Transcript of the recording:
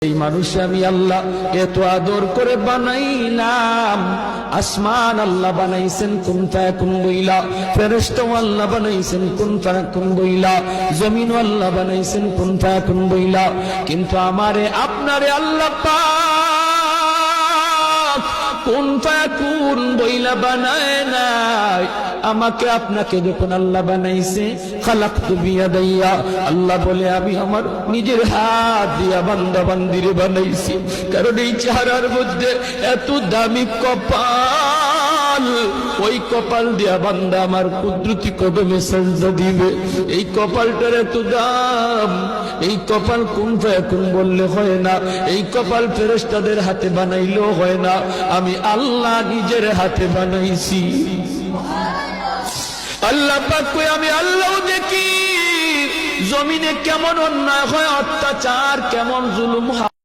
এই মানুষ আমি আল্লাহ এত আদর করে বানাইলাম। আসমান আল্লাহ বানাইছেন কুন ফায়াকুন বইলা, ফেরেশতা আল্লাহ বানাইছেন কুন ফায়াকুন বইলা, জমিন আল্লাহ বানাইছেন কুন ফায়াকুন বইলা, কিন্তু আমারে আপনারে আল্লাহ পাক কুন ফায়াকুন বইলা বানায় নাই। আমাকে আপনাকে যখন আল্লাহ বানাইছে, খালাকতু বিয়াদাইয়া, আল্লাহ বলে আমি আমার নিজের হাত দিয়া বান্দা বান্দিরে বানাইছি। কারণ এই চেহারার মধ্যে এত দামি কপাল, ওই কপাল দিয়া বান্দা আমার কুদরতি কদমে সাজদা দিবে। এই কপালটার এত দাম। এই কপাল কুন ফায়াকুন বললে হয় না, এই কপাল ফেরেশতাদের হাতে বানাইলেও হয় না, আমি আল্লাহ নিজের হাতে বানাইছি। আল্লাহ পাক কই আমি আল্লাহ দেখি জমিনে কেমন অন্যায় হয়, অত্যাচার কেমন জুলুম হয়।